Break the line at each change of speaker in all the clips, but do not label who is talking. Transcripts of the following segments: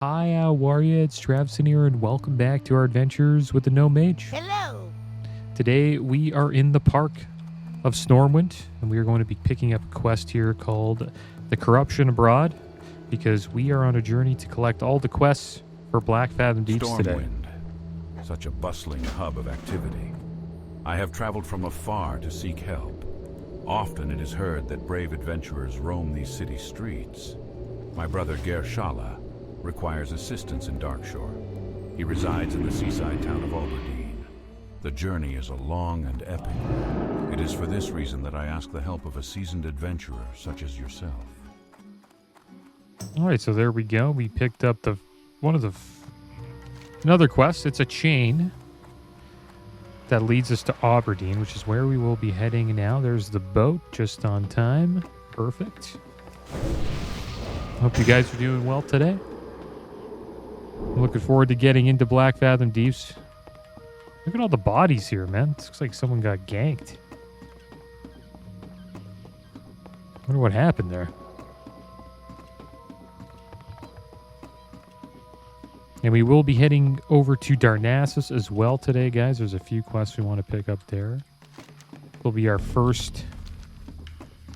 Hi, how are ya? It's Travson here, and welcome back to our adventures with the Gnome Mage.
Hello!
Today, we are in the park of Stormwind, and we are going to be picking up a quest here called The Corruption Abroad, because we are on a journey to collect all the quests for Blackfathom Deeps today.
Stormwind, such a bustling hub of activity. I have traveled from afar to seek help. Often it is heard that brave adventurers roam these city streets. My brother Gershala requires assistance in Darkshore. He resides in the seaside town of Aberdeen. The journey is a long and epic. It is for this reason that I ask the help of a seasoned adventurer such as yourself.
All right, so there we go. We picked up another quest. It's a chain that leads us to Aberdeen, which is where we will be heading now. There's the boat just on time. Perfect. Hope you guys are doing well today. I'm looking forward to getting into Blackfathom Deeps. Look at all the bodies here, man. This looks like someone got ganked. Wonder what happened there. And we will be heading over to Darnassus as well today, guys. There's a few quests we want to pick up there. Will be our first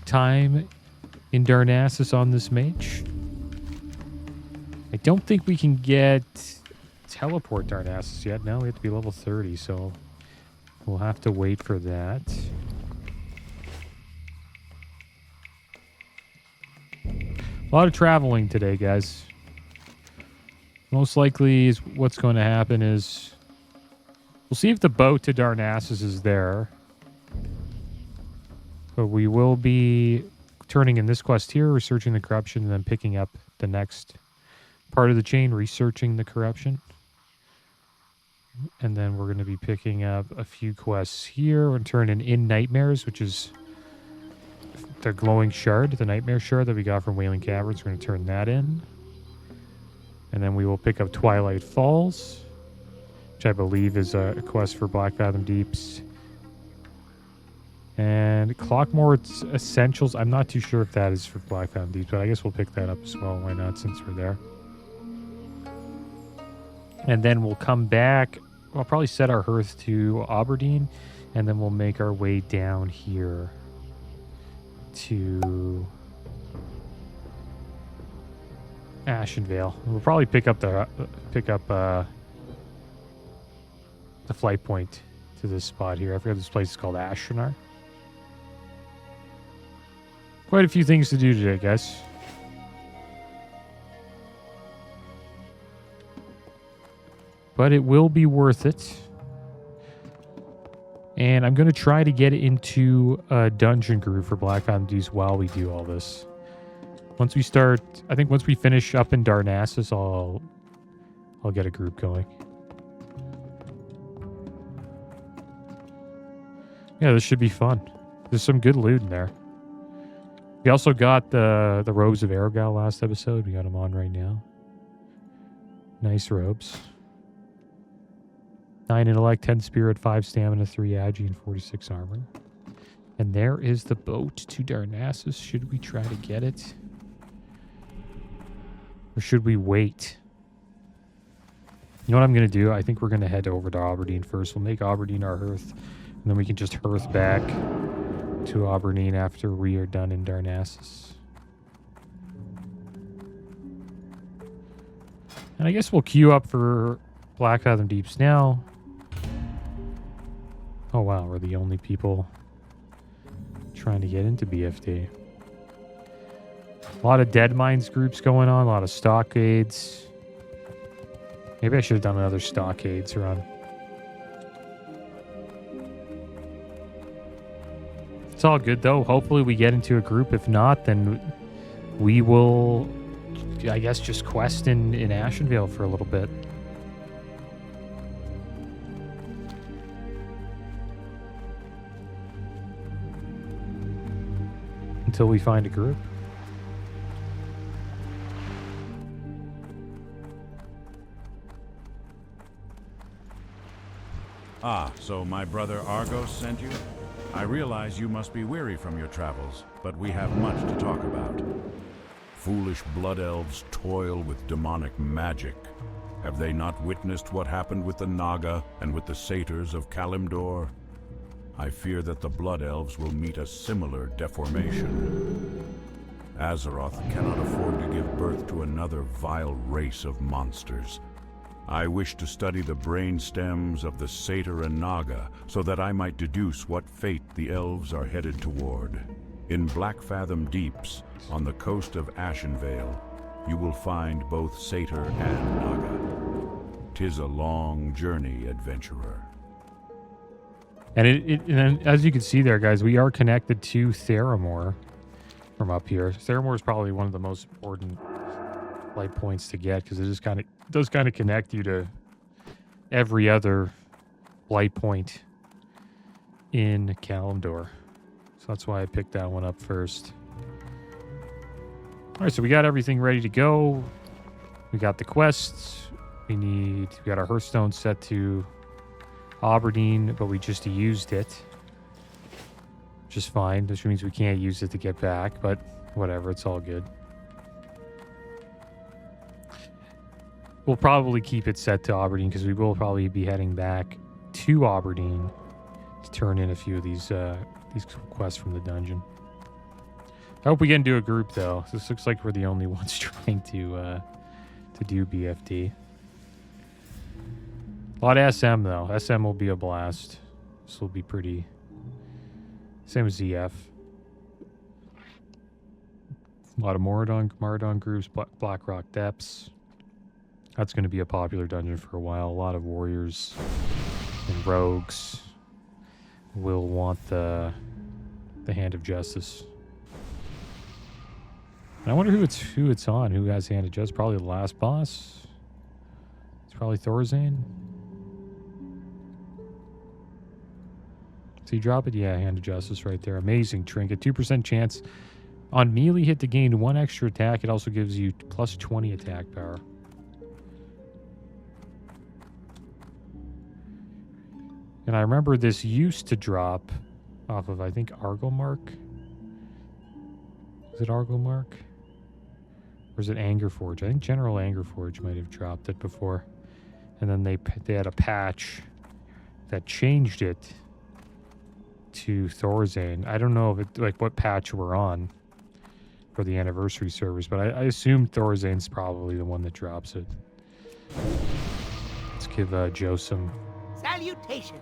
time in Darnassus on this mage. I don't think we can get teleport Darnassus yet. No, we have to be level 30, so we'll have to wait for that. A lot of traveling today, guys. Most likely is what's going to happen is we'll see if the boat to Darnassus is there. But we will be turning in this quest here, researching the corruption, and then picking up the next part of the chain, researching the corruption. And then we're going to be picking up a few quests here. We're going to turn in Nightmares, which is the glowing shard, the Nightmare shard that we got from Wailing Caverns. We're going to turn that in. And then we will pick up Twilight Falls, which I believe is a quest for Blackfathom Deeps. And Clockmore Essentials. I'm not too sure if that is for Blackfathom Deeps, but I guess we'll pick that up as well. Why not, since we're there? And then we'll come back. We'll probably set our hearth to Aberdeen, and then we'll make our way down here to Ashenvale. We'll probably pick up the flight point to this spot here. I forget this place is called Ashranar. Quite a few things to do today, guys. But it will be worth it. And I'm going to try to get into a dungeon group for Blackfathom Deeps while we do all this. Once we start, I think once we finish up in Darnassus, I'll get a group going. Yeah, this should be fun. There's some good loot in there. We also got the robes of Arrogal last episode. We got them on right now. Nice robes. 9 intellect, 10 spirit, 5 stamina, 3 agi, and 46 armor. And there is the boat to Darnassus. Should we try to get it? Or should we wait? You know what I'm going to do? I think we're going to head over to Aberdeen first. We'll make Aberdeen our hearth. And then we can just hearth back to Aberdeen after we are done in Darnassus. And I guess we'll queue up for Blackfathom Deeps now. Oh wow, we're the only people trying to get into BFD. A lot of Dead Mines groups going on, a lot of stockades. Maybe I should have done another stockades run. It's all good though. Hopefully we get into a group. If not, then we will, I guess, just quest in Ashenvale for a little bit. Until we find a group.
Ah, so my brother Argos sent you? I realize you must be weary from your travels, but we have much to talk about. foolish blood elves toil with demonic magic. Have they not witnessed what happened with the Naga and with the satyrs of Kalimdor? I fear that the blood elves will meet a similar deformation. Azeroth cannot afford to give birth to another vile race of monsters. I wish to study the brain stems of the satyr and Naga so that I might deduce what fate the elves are headed toward. In Blackfathom deeps, on the coast of Ashenvale, you will find both satyr and Naga. 'Tis a long journey, adventurer.
And as you can see there, guys, we are connected to Theramore from up here. Theramore is probably one of the most important light points to get because it just does kind of connect you to every other light point in Kalimdor. So that's why I picked that one up first. All right, so we got everything ready to go. We got the quests. We got our Hearthstone set to Aberdeen, but we just used it. Which is fine, which means we can't use it to get back, but whatever, it's all good. We'll probably keep it set to Aberdeen because we will probably be heading back to Aberdeen to turn in a few of these quests from the dungeon. I hope we can do a group though. This looks like we're the only ones trying to do BFD. A lot of SM though. SM will be a blast. This will be pretty. Same as ZF. A lot of Maradon groups, Blackrock Depths. That's going to be a popular dungeon for a while. A lot of warriors and rogues will want the Hand of Justice. And I wonder who it's on. Who has Hand of Justice? Probably the last boss. It's probably Thorazane. So you drop it? Yeah, Hand of Justice right there. Amazing trinket. 2% chance on melee hit to gain 1 extra attack. It also gives you plus 20 attack power. And I remember this used to drop off of, I think, Arglemark. Is it Arglemark? Or is it Angerforge? I think General Angerforge might have dropped it before. And then they had a patch that changed it to Thorazane. I don't know if it, like what patch we're on for the anniversary servers, but I assume Thorazane's probably the one that drops it. Let's give Joe some
salutations.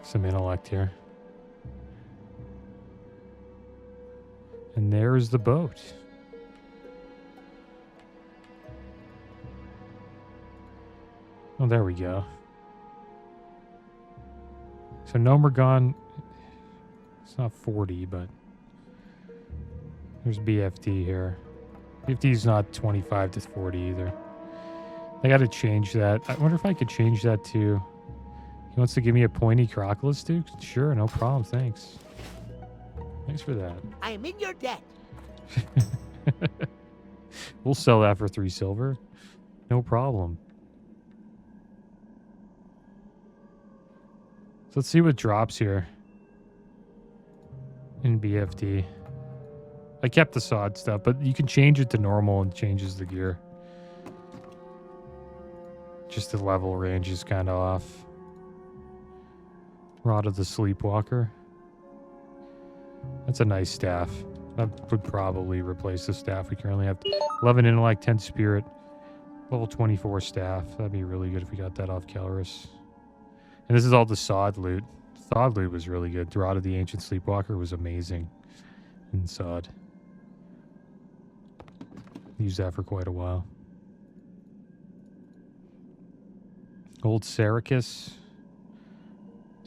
Some intellect here. And there's the boat. Oh, there we go. So Nomergon, it's not 40, but there's BFD here. BFD is not 25 to 40 either. I got to change that. I wonder if I could change that to... He wants to give me a pointy Crocodile Duke? Sure, no problem, thanks. Thanks for that.
I am in your debt.
We'll sell that for 3 silver. No problem. So let's see what drops here in BFD. I kept the sod stuff, but you can change it to normal and it changes the gear. Just the level range is kind of off. Rod of the Sleepwalker. That's a nice staff. That would probably replace the staff we currently have. 11 intellect, 10 spirit, level 24 staff. That'd be really good if we got that off Kelrus. And this is all the sod loot. Sod loot was really good. Rod of the Ancient Sleepwalker was amazing in sod. Used that for quite a while. Old Sarikis.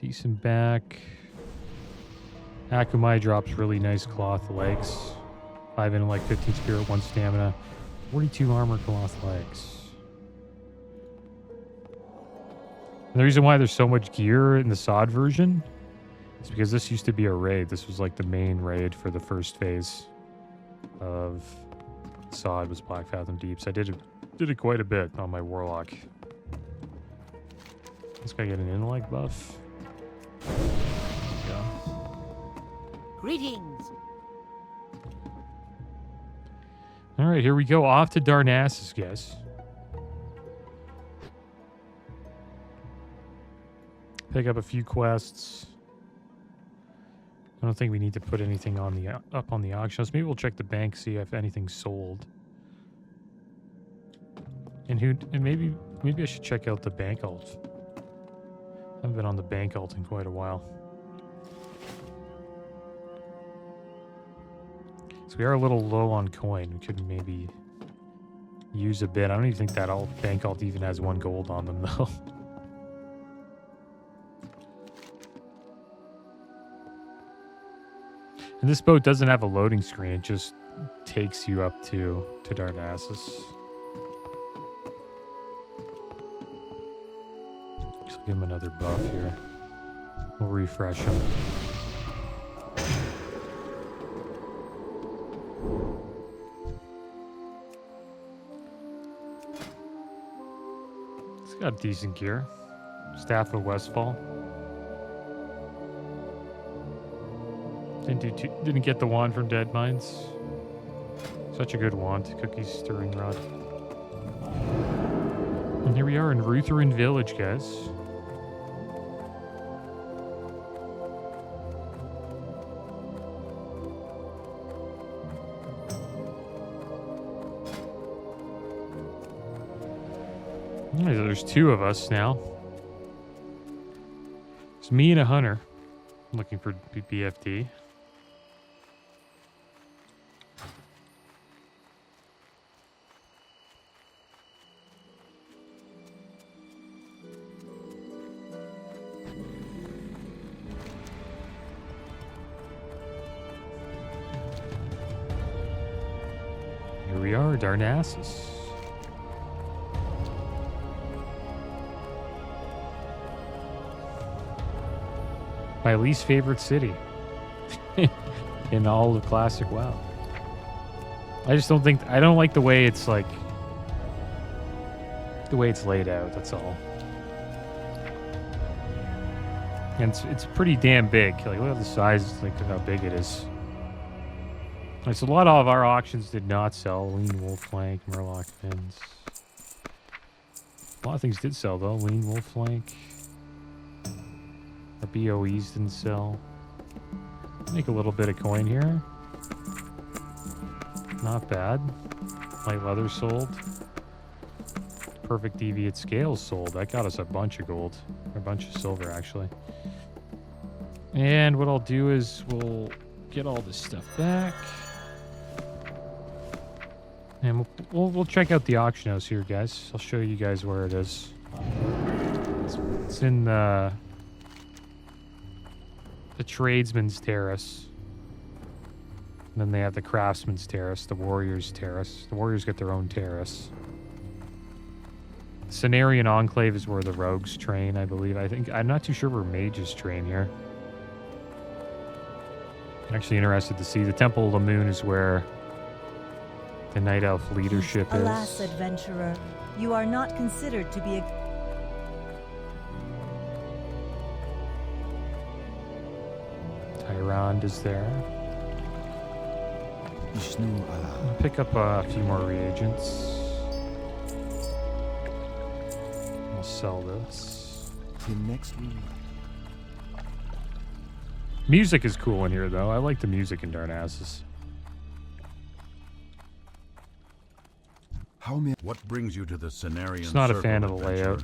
Decent back. Akumai drops really nice cloth legs. 5 intellect, 15 spirit, 1 stamina, 42 armor, cloth legs. And the reason why there's so much gear in the sod version is because this used to be a raid. This was like the main raid for the first phase of sod was Blackfathom Deeps. I did it quite a bit on my Warlock. This guy get an intellect buff.
Greetings.
All right, here we go. Off to Darnassus, guys. Pick up a few quests. I don't think we need to put anything on the up on the auction house. Maybe we'll check the bank, see if anything's sold. And maybe I should check out the bank alt. I haven't been on the bank alt in quite a while. So we are a little low on coin. We could maybe use a bit. I don't even think that bank alt even has 1 gold on them though. And this boat doesn't have a loading screen. It just takes you up to Darnassus. Just give him another buff here. We'll refresh him. He's got decent gear. Staff of Westfall. Didn't get the wand from Dead Mines. Such a good wand. Cookies Stirring Rod. And here we are in Rutherin Village, guys. There's 2 of us now. It's me and a hunter looking for BFD. Here we are, Darnassus. My least favorite city in all of classic WoW. I just don't think, I don't like the way it's like, the way it's laid out, that's all. And it's pretty damn big. Like, look at the size, like how big it is. Right, so a lot of our auctions did not sell. Lean Wolf Flank, Murloc Fins. A lot of things did sell though. Lean Wolf Flank. Our BOEs didn't sell. Make a little bit of coin here. Not bad. Light leather sold. Perfect deviate scales sold. That got us a bunch of gold. Or a bunch of silver, actually. And what I'll do is we'll get all this stuff back. And we'll check out the auction house here, guys. I'll show you guys where it is. It's in the Tradesman's Terrace. And then they have the Craftsman's Terrace, the Warrior's Terrace. The Warriors get their own terrace. Cenarian Enclave is where the Rogues train, I believe. I'm not too sure where Mages train here. I'm actually interested to see. The Temple of the Moon is where the Night Elf leadership is.
Alas, adventurer, you are not considered to be a...
Tyrande is there. I'll pick up a few more reagents. We'll sell this. Music is cool in here, though. I like the music in Darnassus.
What brings you to the Cenarian
Just not a
Circle,
fan of the
adventurer?
layout.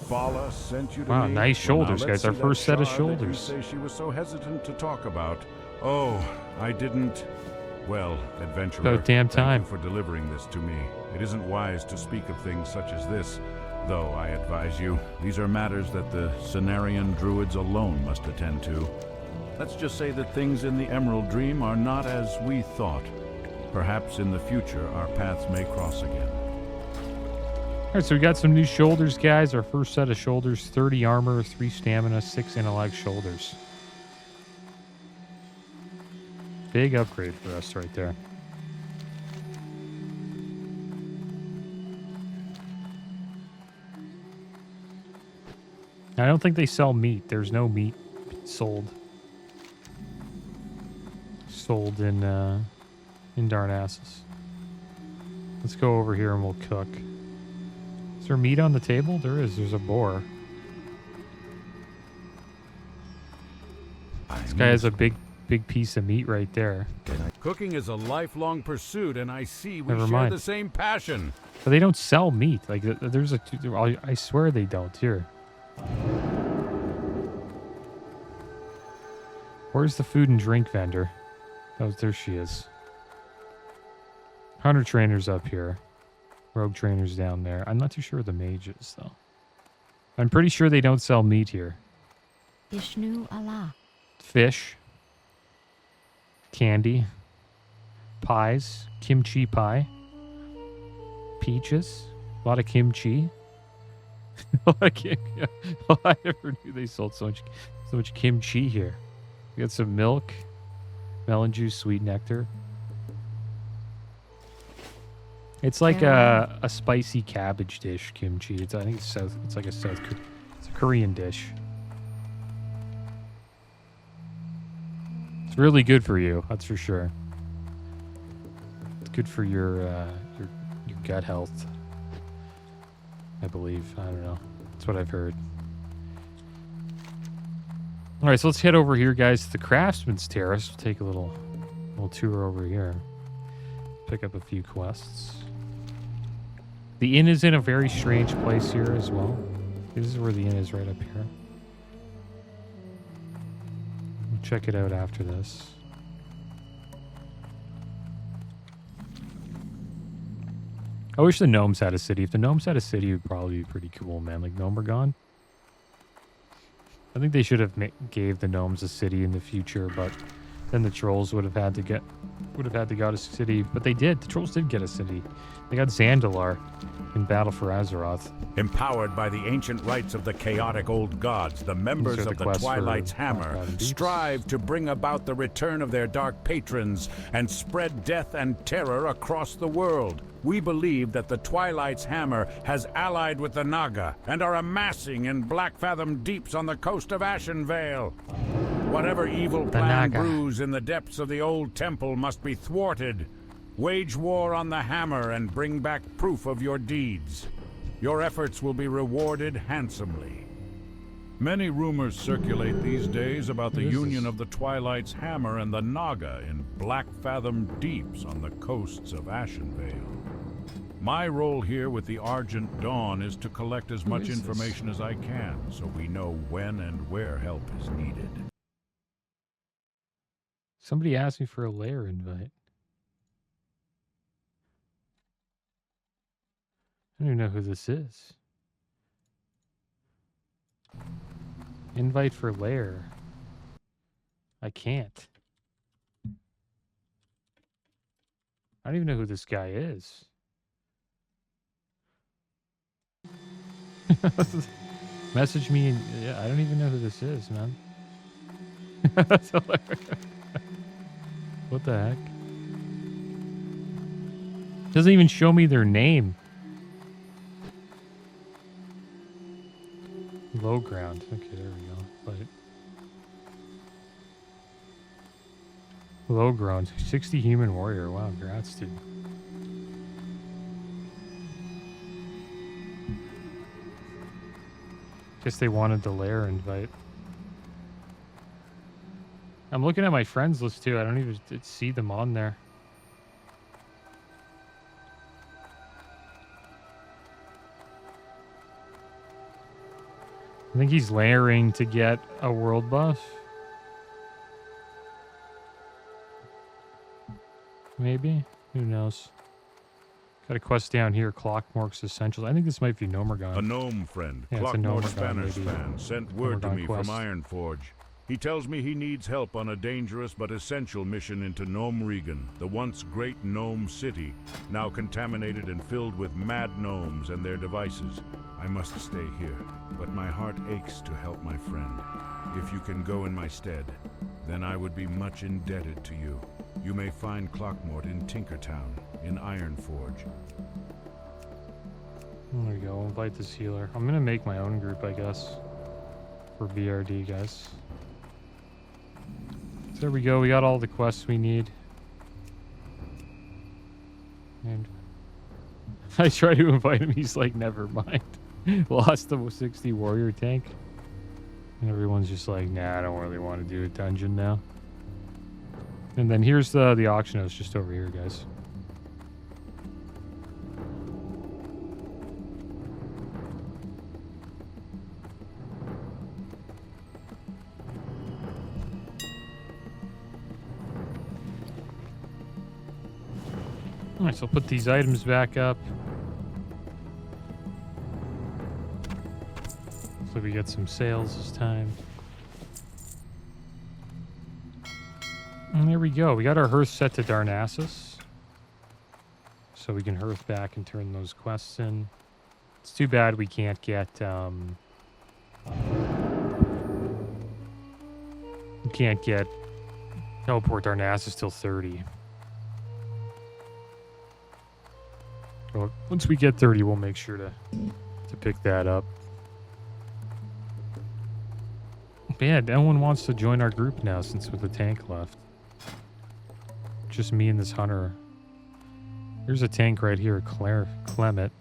Fala sent you to
Wow,
me?
nice shoulders,
now
guys.
let's
Our
see
first
that
set of
shard that you
shoulders.
say she was so hesitant to talk about. Oh, I didn't. Well, adventurer,
About damn time.
thank you for delivering this to me. It isn't wise to speak of things such as this, though I advise you, these are matters that the Cenarian druids alone must attend to. Let's just say that things in the Emerald Dream are not as we thought. Perhaps in the future our paths may cross again.
All right, so we got some new shoulders, guys. Our first set of shoulders, 30 armor, 3 stamina, 6 intellect shoulders. Big upgrade for us right there. I don't think they sell meat. There's no meat sold in Darnassus. Let's go over here and we'll cook. Is there meat on the table? There is. There's a boar. This guy has a big piece of meat right there.
Cooking is a lifelong pursuit, and I see we
Never
share
mind.
the same passion.
But they don't sell meat. Like, there's I swear they don't. Here. Where's the food and drink vendor? Oh, there she is. Hunter trainer's up here. Rogue trainer's down there. I'm not too sure where the mage is, though. I'm pretty sure they don't sell meat here.
Ishnu Allah.
Fish. Candy. Pies. Kimchi pie. Peaches. A lot of kimchi. A lot of kimchi. I never knew they sold so much kimchi here. We got some milk. Melon juice, sweet nectar. It's like a spicy cabbage dish, kimchi. I think it's like it's a Korean dish. It's really good for you, that's for sure. It's good for your gut health, I believe. I don't know. That's what I've heard. All right, so let's head over here, guys, to the Craftsman's Terrace. We'll take a little tour over here. Pick up a few quests. The inn is in a very strange place here as well. This is where the inn is, right up here. We'll check it out after this. I wish the gnomes had a city. If the gnomes had a city, it would probably be pretty cool, man. Like Gnomergon. I think they should have gave the gnomes a city in the future, but then the trolls would have had to get a city. But they did. The trolls did get a city. They got Zandalar in Battle for Azeroth.
Empowered by the ancient rites of the chaotic old gods, the members
These are
of
the
the
quests for
Twilight's Hammer
Blackfathom Deeps.
strive to bring about the return of their dark patrons and spread death and terror across the world. We believe that the Twilight's Hammer has allied with the Naga and are amassing in Blackfathom Deeps on the coast of Ashenvale. Whatever evil plan
Naga.
brews in the depths of the old temple must be thwarted. Wage war on the hammer and bring back proof of your deeds. Your efforts will be rewarded handsomely. Many rumors circulate these days about the union of the Twilight's Hammer and the Naga in Blackfathom Deeps on the coasts of Ashenvale. My role here with the Argent Dawn is to collect as much information as I can so we know when and where help is needed.
Somebody asked me for a lair invite. I don't even know who this is. Invite for lair. I can't. I don't even know who this guy is. Message me and yeah, I don't even know who this is, man. That's hilarious. What the heck? Doesn't even show me their name. Low ground. Okay, there we go. But low ground. 60 human warrior. Wow, congrats, dude. Guess they wanted the lair invite. I'm looking at my friends list too. I don't even see them on there. I think he's layering to get a world buff. Maybe? Who knows? Got a quest down here, Clockmork's Essentials. I think this might be Gnomergon.
A gnome friend,
Yeah, it's a
Clockmore
Gnomergon,
Spanish
maybe.
fan, sent word to
Gnomergon
me
quest.
from Ironforge. He tells me he needs help on a dangerous but essential mission into Gnome Regan, the once great gnome city, now contaminated and filled with mad gnomes and their devices. I must stay here, but my heart aches to help my friend. If you can go in my stead, then I would be much indebted to you. You may find Clockmort in Tinkertown, in Ironforge.
There we go. We'll invite this healer. I'm going to make my own group, I guess, for BRD, guys. So there we go. We got all the quests we need. And I try to invite him. He's like, never mind. Lost the 60 warrior tank. And everyone's just like, nah, I don't really want to do a dungeon now. And then here's the auction house just over here, guys. Alright, so I'll put these items back up. So we get some sales this time. And there we go. We got our hearth set to Darnassus. So we can hearth back and turn those quests in. It's too bad we can't get teleport Darnassus till 30. Well, once we get 30, we'll make sure to pick that up. But yeah, no one wants to join our group now since with the tank left. Just me and this hunter. There's a tank right here, Clement.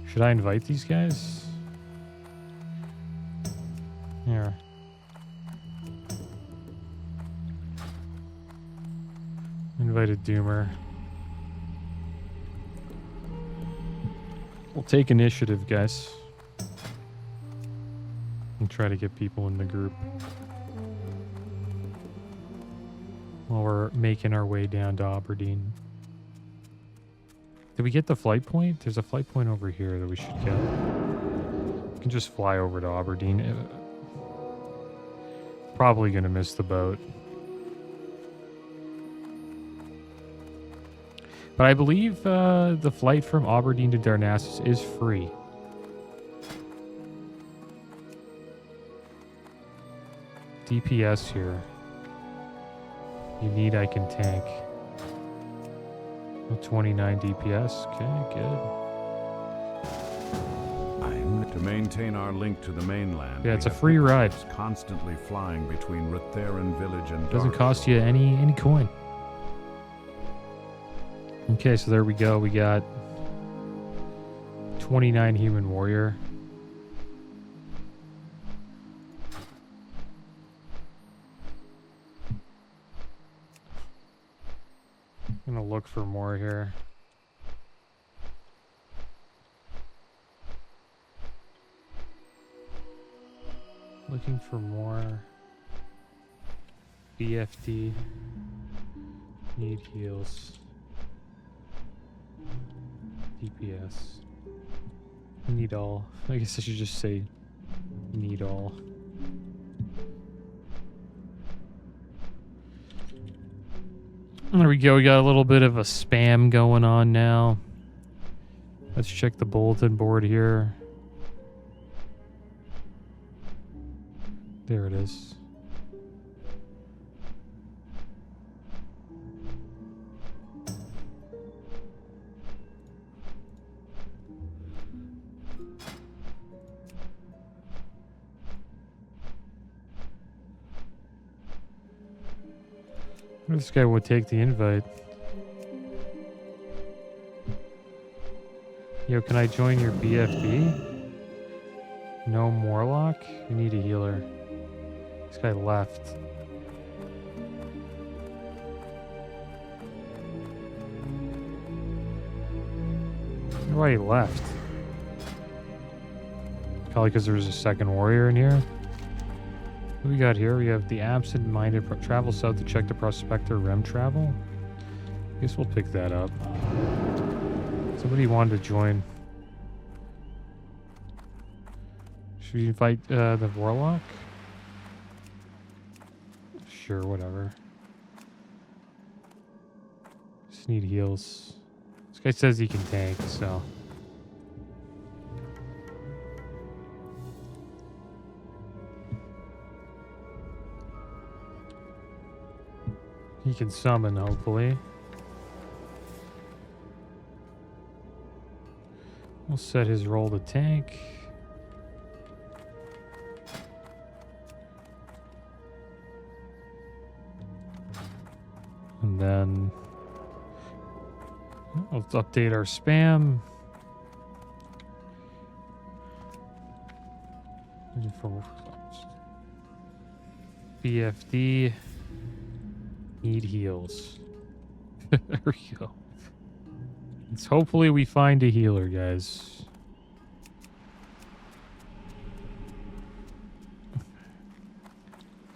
Should I invite these guys? Here. Invited Doomer. We'll take initiative, guys. And try to get people in the group. While we're making our way down to Aberdeen. Did we get the flight point? There's a flight point over here that we should get. We can just fly over to Aberdeen. Probably gonna miss the boat. But I believe the flight from Aberdeen to Darnassus is free. DPS here. You need I can tank. 29 DPS. Okay, good.
To maintain our link to the mainland.
Yeah, it's a free ride.
Constantly flying between Rutheran village and
doesn't cost you any coin. Okay, so there we go. We got 29 human warrior. I'm gonna look for more here. Looking for more. BFD. Need heals. DPS. Need all. I guess I should just say need all. There we go. We got a little bit of a spam going on now. Let's check the bulletin board here. There it is. This guy would take the invite. Yo, can I join your BFB? No Morlock? We need a healer. This guy left. I wonder why he left. Probably because there was a second warrior in here. What we got here? We have the absent-minded travel south to check the prospector rem travel. I guess we'll pick that up. Somebody wanted to join. Should we invite the warlock? Sure, whatever. Just need heals. This guy says he can tank, so. He can summon, hopefully. We'll set his role to tank. And then Let's update our spam. BFD. Need heals. There we go. Let's hopefully we find a healer, guys.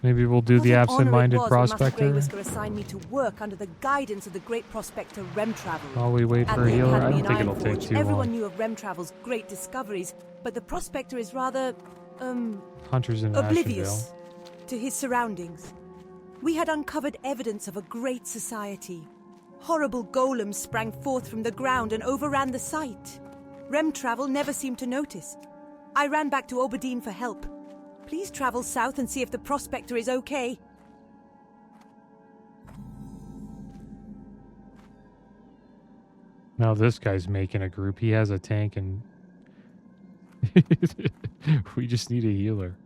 Maybe we'll do the absent-minded prospector.
Master assigned me to work under the guidance of the great prospector Remtravel.
While we wait for a healer, I don't think it'll take too
Everyone
long.
knew of Remtravel's great discoveries, but the prospector is rather,
Hunters in
oblivious
Ashenvale.
to his surroundings. We had uncovered evidence of a great society. Horrible golems sprang forth from the ground and overran the site. Remtravel never seemed to notice. I ran back to Oberdeen for help. Please travel south and see if the prospector is okay.
Now this guy's making a group. He has a tank and we just need a healer.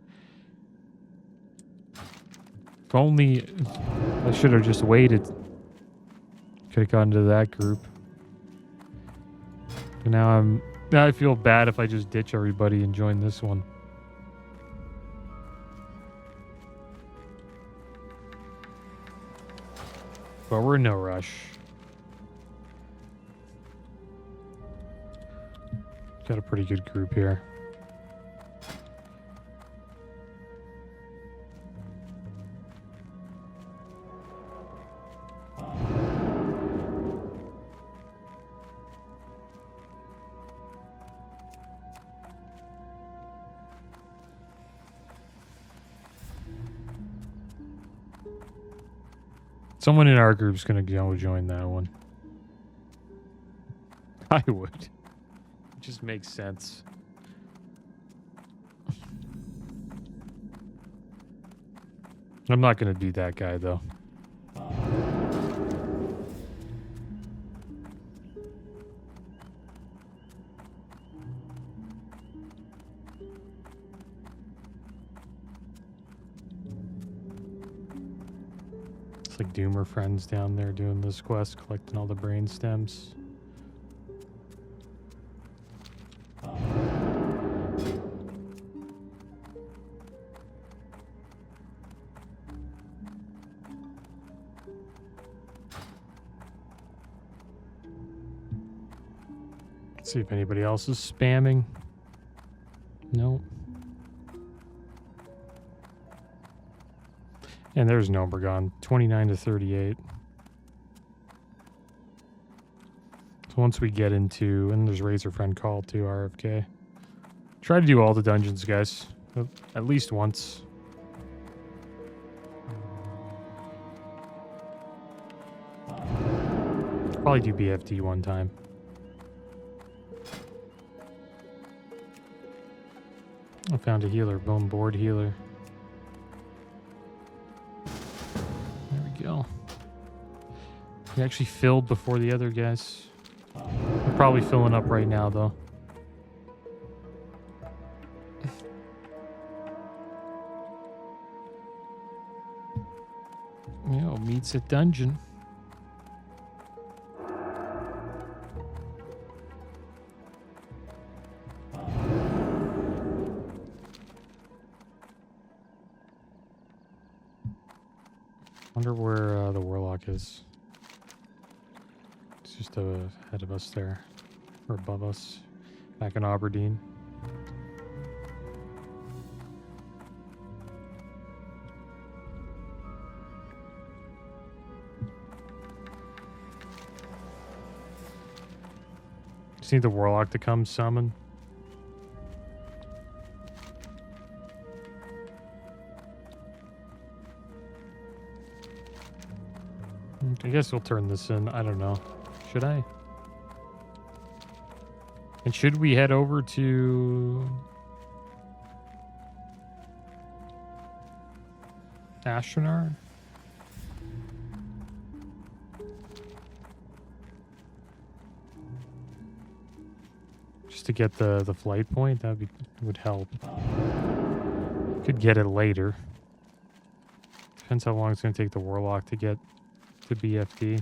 If only I should have just waited. Could have gone to that group. And now I feel bad if I just ditch everybody and join this one. But we're in no rush. Got a pretty good group here. Someone in our group's gonna go join that one. I would. It just makes sense. I'm not gonna be that guy though. It's like Doomer friends down there doing this quest, collecting all the brain stems. See if anybody else is spamming. Nope. And there's Nobergon, 29 to 38. So once we get into, and there's Razor Friend Call too, RFK. Try to do all the dungeons, guys. At least once. Probably do BFD one time. I found a healer, bone board healer. There we go. We actually filled before the other guys. We're probably filling up right now, though. Yo, meets at dungeon. Wonder where the warlock is. It's just ahead of us there, or above us, back in Aberdeen. Just need the warlock to come summon. I guess we'll turn this in. I don't know. Should I? And should we head over to Astronaut? Just to get the flight point? That would help. Could get it later. Depends how long it's going to take the warlock to get to BFD.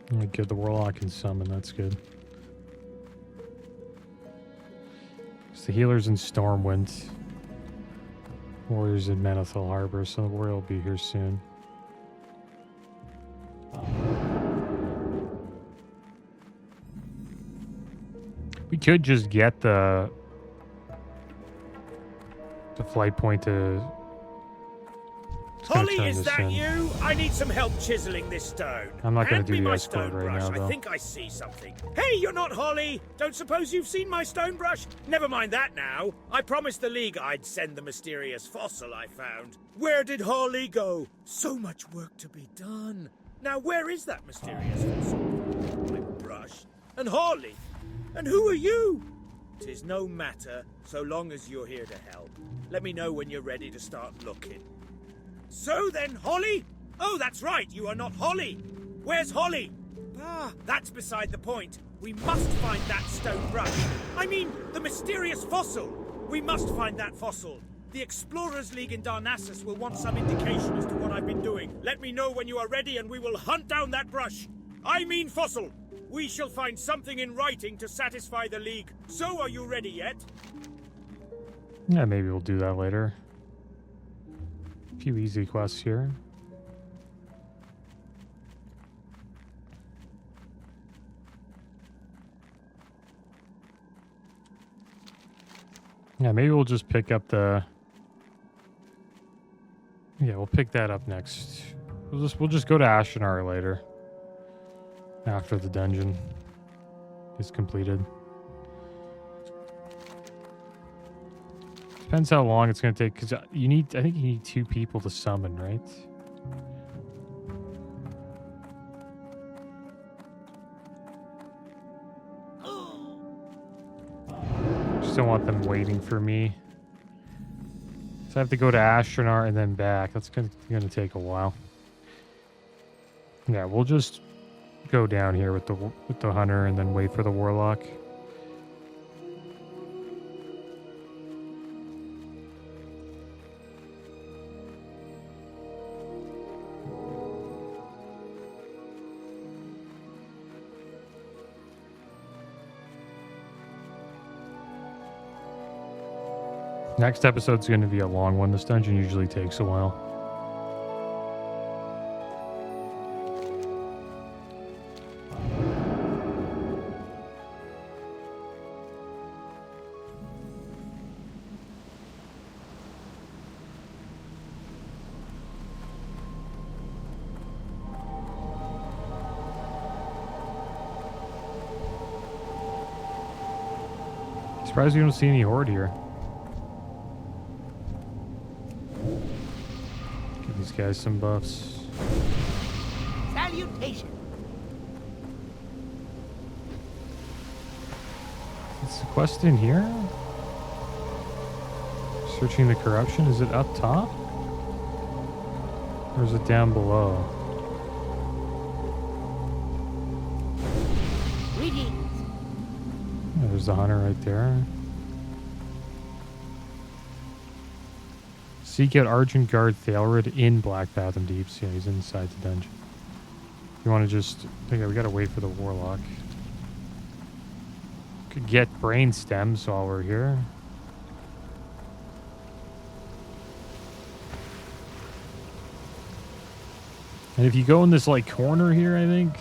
Good, the Warlock can summon, that's good. It's the healers in Stormwind. Warriors in Manethil Harbor, so the warrior will be here soon. We could just get the flight point to...
Holly, is that you? I need some help chiseling this stone.
I'm not going
Hand
to do
me
the
my
escort
stone
right
brush.
now, though.
I think I see something. Hey, you're not Holly! Don't suppose you've seen my stone brush? Never mind that now. I promised the League I'd send the mysterious fossil I found. Where did Holly go? So much work to be done. Now, where is that mysterious fossil? My brush. And Holly? And who are you? 'Tis no matter, so long as you're here to help. Let me know when you're ready to start looking. So then, Holly? Oh, that's right, you are not Holly. Where's Holly? Ah, that's beside the point. We must find that stone brush. I mean, the mysterious fossil. We must find that fossil. The Explorers League in Darnassus will want some indication as to what I've been doing. Let me know when you are ready and we will hunt down that brush. I mean fossil. We shall find something in writing to satisfy the League. So are you ready yet?
Yeah, maybe we'll do that later. A few easy quests here. Yeah, maybe we'll just pick up the... Yeah, we'll pick that up next. We'll just go to Ashenar later. After the dungeon is completed. Depends how long it's going to take, because I think you need 2 people to summon, right? Just don't want them waiting for me. So I have to go to Astronar and then back. That's going to take a while. Yeah, we'll just go down here with the hunter and then wait for the warlock. Next episode's going to be a long one. This dungeon usually takes a while. Surprised you don't see any horde here. Give these guys some buffs.
Salutation.
Is the quest in here? Searching the corruption. Is it up top? Or is it down below?
Greetings.
Yeah, there's the hunter right there. Seek out Argent Guard Thalrid in Blackfathom Deeps. Yeah, he's inside the dungeon. You want to just... Okay, we gotta wait for the warlock. Could get brain stems while we're here. And if you go in this like corner here, I think,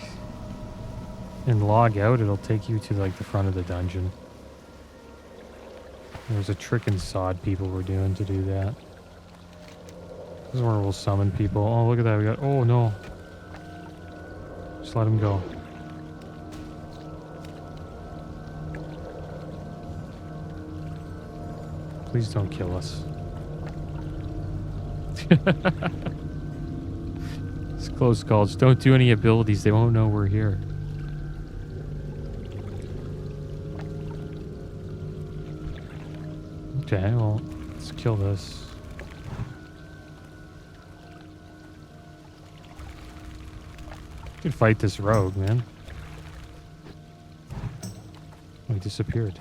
and log out, it'll take you to like the front of the dungeon. There's a trick and sod people were doing to do that. This is where we'll summon people. Oh, look at that. We got... Oh, no. Just let him go. Please don't kill us. It's close calls. Don't do any abilities. They won't know we're here. Okay, well, let's kill this. Could fight this rogue, man. Oh, he disappeared.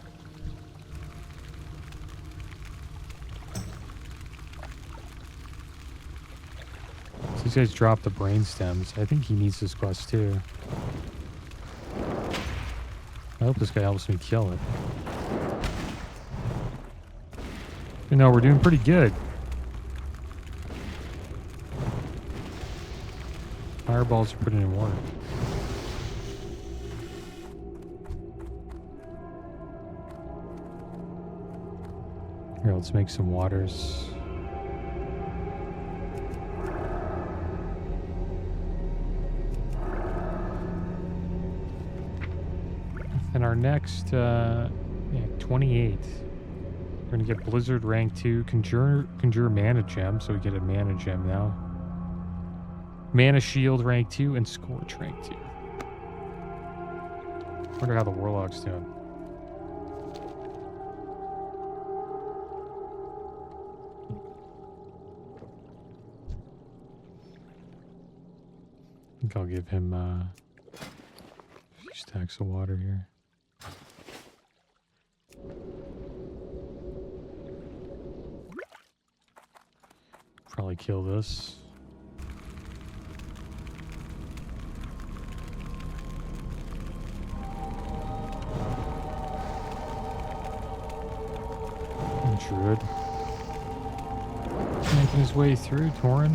So these guys dropped the brain stems. I think he needs this quest too. hope this guy helps me kill it. You know, we're doing pretty good. Fireballs are putting in work. Here, let's make some waters. And our next, 28. We're gonna get Blizzard rank 2, Conjure Mana Gem, so we get a Mana Gem now. Mana Shield rank 2, and Scorch rank 2. Wonder how the Warlock's doing. I think I'll give him a few stacks of water here. Probably kill this. Druid. Making his way through, Tauren.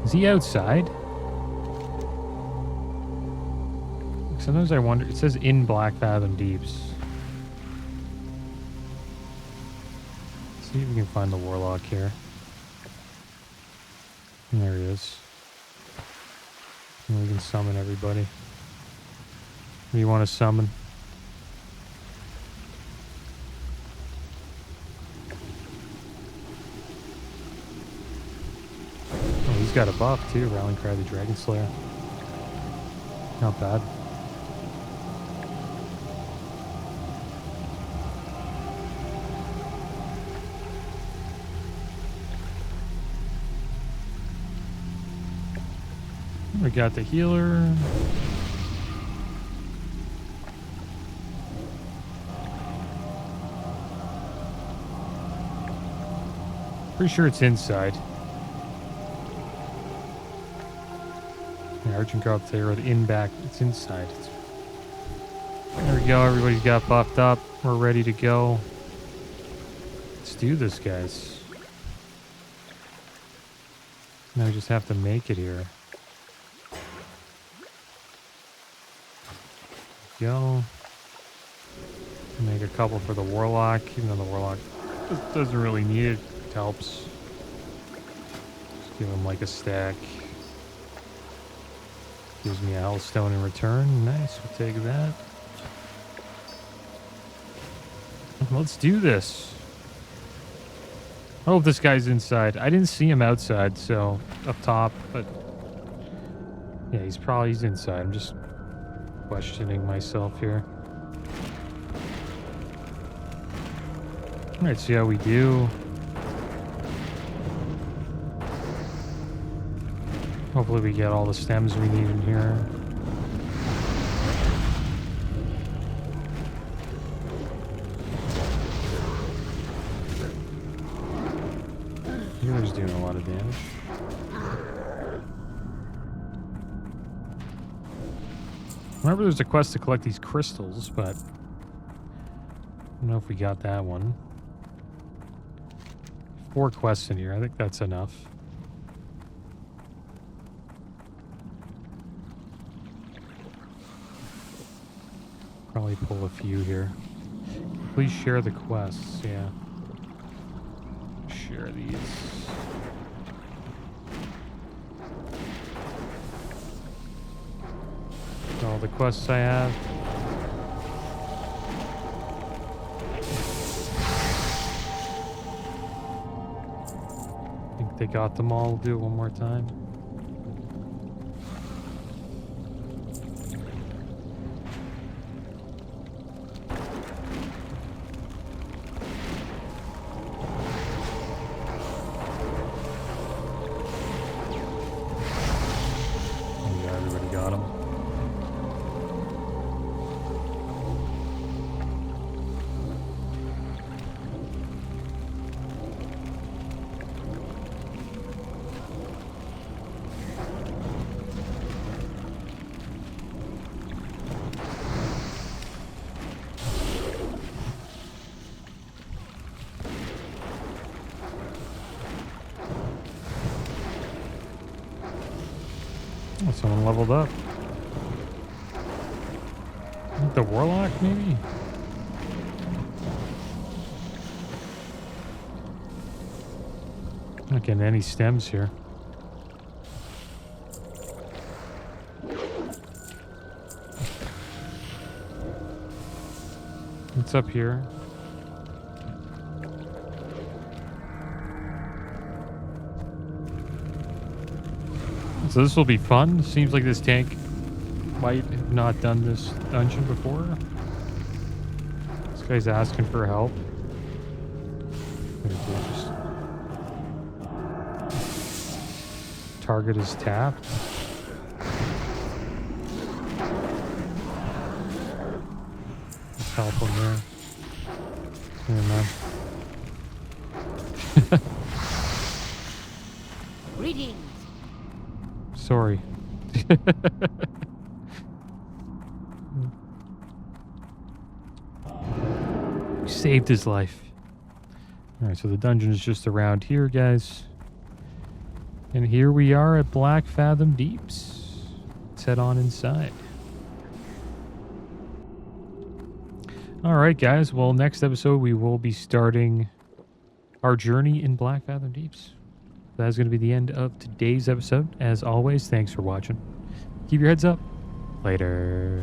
Is he outside? Sometimes I wonder. It says in Blackfathom Deeps. Let's see if we can find the Warlock here. And there he is. And we can summon everybody. What do you want to summon? Oh, he's got a buff too. Rallying Cry the Dragon Slayer. Not bad. We got the healer. Pretty sure it's inside. Yeah, Argent Guard there with in back. It's inside. There we go. Everybody's got buffed up. We're ready to go. Let's do this, guys. Now we just have to make it here. Go. Make a couple for the Warlock, even though the Warlock doesn't really need it. It helps. Just give him like a stack. Gives me a Hellstone in return. Nice, we'll take that. Let's do this. I hope this guy's inside. I didn't see him outside, so up top, but yeah, he's inside. I'm just questioning myself here. Alright, see how we do. Hopefully we get all the stems we need in here. Healer's doing a lot of damage. Remember there's a quest to collect these crystals, but I don't know if we got that one. 4 quests in here. I think that's enough. Probably pull a few here. Please share the quests. Yeah. Share these. All the quests I have. I think they got them all. We'll do it one more time. Someone leveled up. The Warlock, maybe? Not getting any stems here. What's up here? So this will be fun. Seems like this tank might have not done this dungeon before. This guy's asking for help. Just target is tapped. Let's help him there. Here, man.
Greetings.
Sorry. We saved his life. Alright, so the dungeon is just around here, guys. And here we are at Blackfathom Deeps. Let's head on inside. Alright, guys. Well, next episode we will be starting our journey in Blackfathom Deeps. That is going to be the end of today's episode. As always, thanks for watching. Keep your heads up. Later.